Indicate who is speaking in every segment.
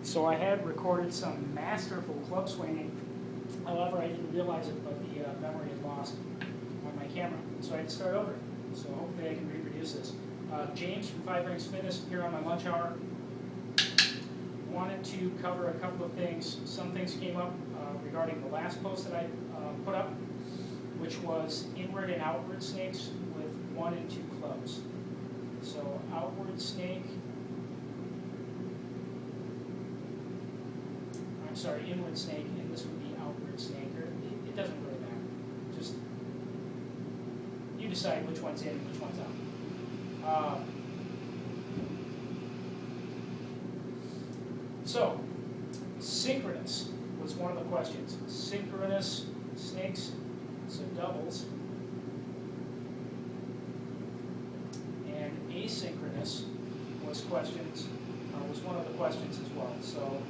Speaker 1: So I had recorded some masterful club swinging. However, I didn't realize it, but the memory had lost on my camera. So I had to start over. So hopefully I can reproduce this. James from 5 Rings Fitness here on my lunch hour. Wanted to cover a couple of things. Some things came up regarding the last post that I put up, which was inward and outward snakes with 1 and 2 clubs. So outward snake, I'm sorry, inward snake, and this would be outward snake. Or it doesn't really matter. Just you decide which one's in and which one's out. So, synchronous was one of the questions. Synchronous snakes, so doubles. And asynchronous was one of the questions as well. So,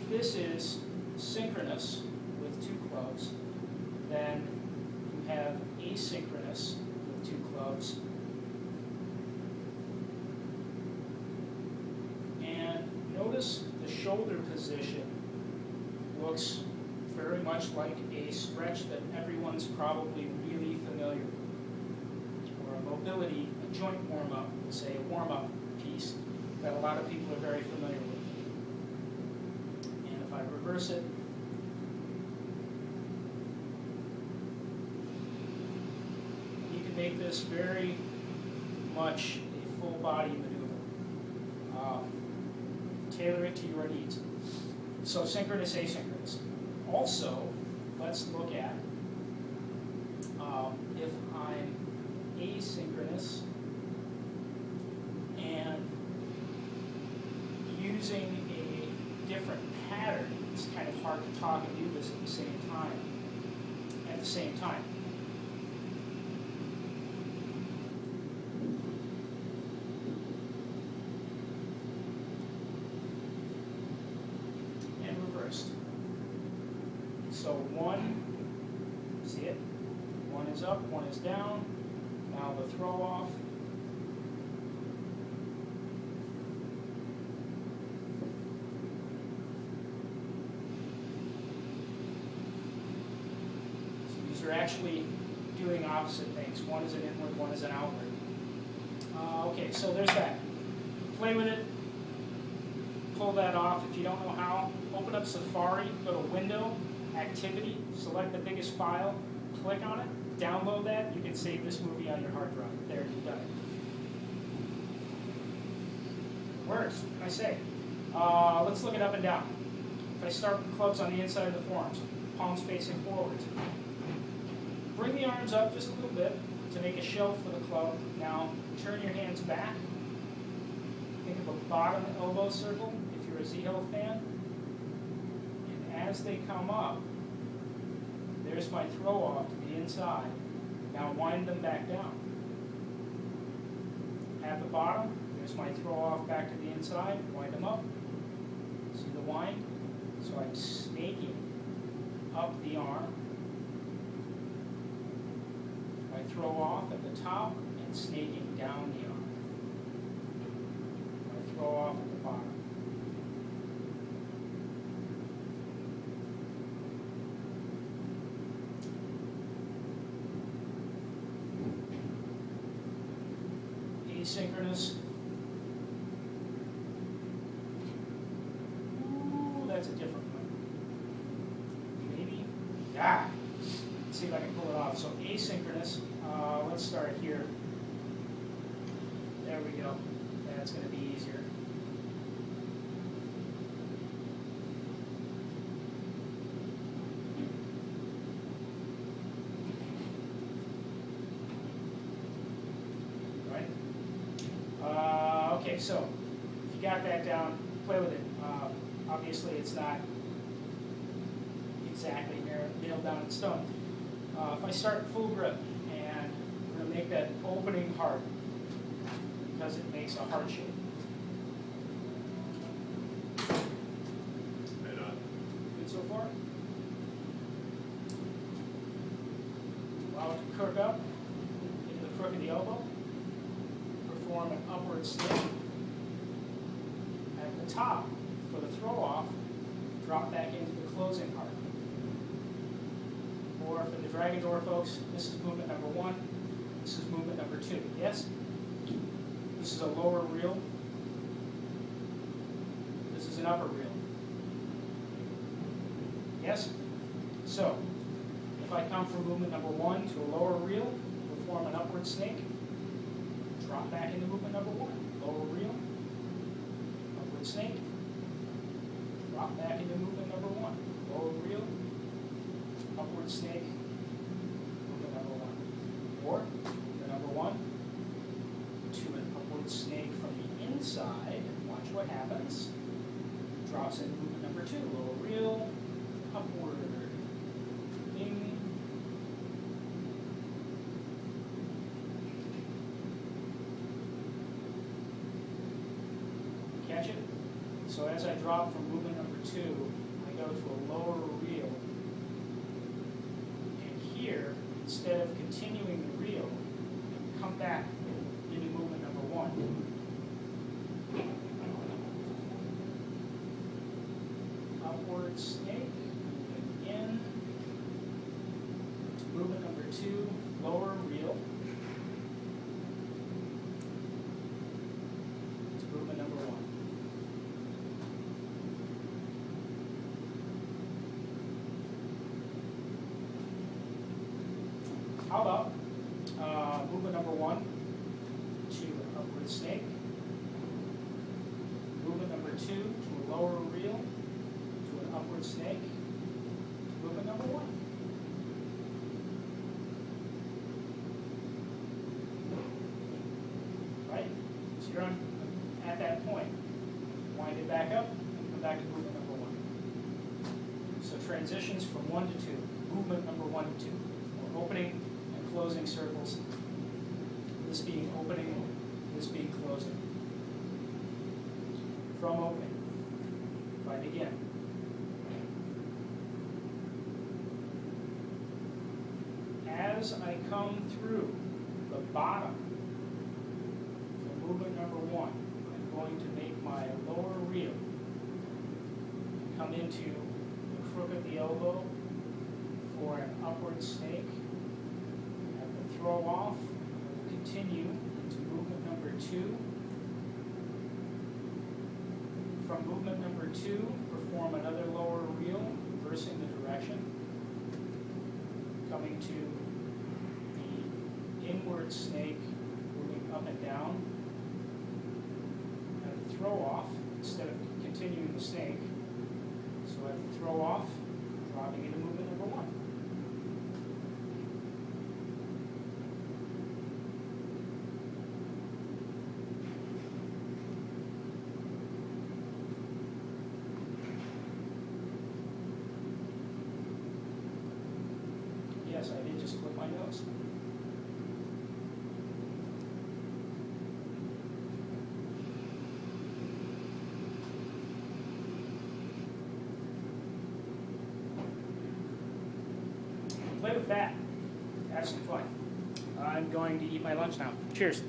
Speaker 1: if this is synchronous with 2 clubs, then you have asynchronous with 2 clubs. And notice the shoulder position looks very much like a stretch that everyone's probably really familiar with, or a mobility, a joint warm-up, say a warm-up piece that a lot of people are very familiar with. And if I reverse it, you can make this very much a full body maneuver. Tailor it to your needs. So synchronous, asynchronous. Also, let's look at if I'm asynchronous and using a different pattern. It's kind of hard to talk and do this at the same time. So 1, see it? 1 is up, 1 is down. Now the throw off. So these are actually doing opposite things. 1 is an inward, 1 is an outward. Okay, so there's that. Play with it. Pull that off. If you don't know how, open up Safari, go to Window, Activity, select the biggest file, click on it, download that. You can save this movie on your hard drive. There, you've done it. It works. What can I say? Let's look it up and down. If I start with clubs on the inside of the forearms, palms facing forwards, bring the arms up just a little bit to make a shelf for the club. Now turn your hands back. Think of a bottom elbow circle if you're a Z-Hill fan. And as they come up, there's my throw off to the inside. Now wind them back down. At the bottom, there's my throw off back to the inside. Wind them up. See the wind? So I'm snaking up the arm. I throw off at the top and snaking down the arm. I throw off at the bottom. Asynchronous. Ooh, that's a different one. Maybe. Let's see if I can pull it off. So asynchronous. Let's start here. There we go. That's going to be easier. Okay, so if you got that down, play with it. Obviously, it's not exactly nailed down in stone. If I start full grip, and we're going to make that opening hard because it makes a heart shape.
Speaker 2: Right on.
Speaker 1: Good so far? Allow it to crook up into the crook of the elbow. Perform an upward snake. At the top, for for the throw off, drop back into the closing part. Or for the dragon door folks, this is movement number 1, this is movement number 2, yes? This is a lower reel, this is an upper reel. Yes? So, if I come from movement number 1 to a lower reel, perform an upward snake, drop back into movement number 1, lower reel, upward snake, drop back into movement number 1, lower reel, upward snake, movement number 1. Or, movement number 1 to an upward snake from the inside, watch what happens, drops into movement number 2, lower reel, upward, ding. Catch it? So as I drop from movement number 2, I go to a lower reel. And here, instead of continuing the reel, I come back into movement number 1. Upward snake, in, to movement number 2, lower reel, to movement number 1. How about movement number 1 to an upward snake, movement number 2 to a lower reel, to an upward snake, to movement number 1. Right? So you're at that point. Wind it back up and come back to movement number 1. So transitions from 1 to 2, movement number 1 to 2, or opening and closing circles. This being opening, this being closing. From opening, if I begin. As I come through the bottom for movement number 1, I'm going to make my lower reel, come into the crook of the elbow for an upward snake. At the throw off, I will continue into movement number 2. From movement number 2, perform another lower reel, reversing the direction, coming to the inward snake, moving up and down. At the throw off, instead of continuing the snake, so at the throw off, dropping into movement number 1. Yes, I did just clip my nose. Play with that. Have some fun. I'm going to eat my lunch now. Cheers.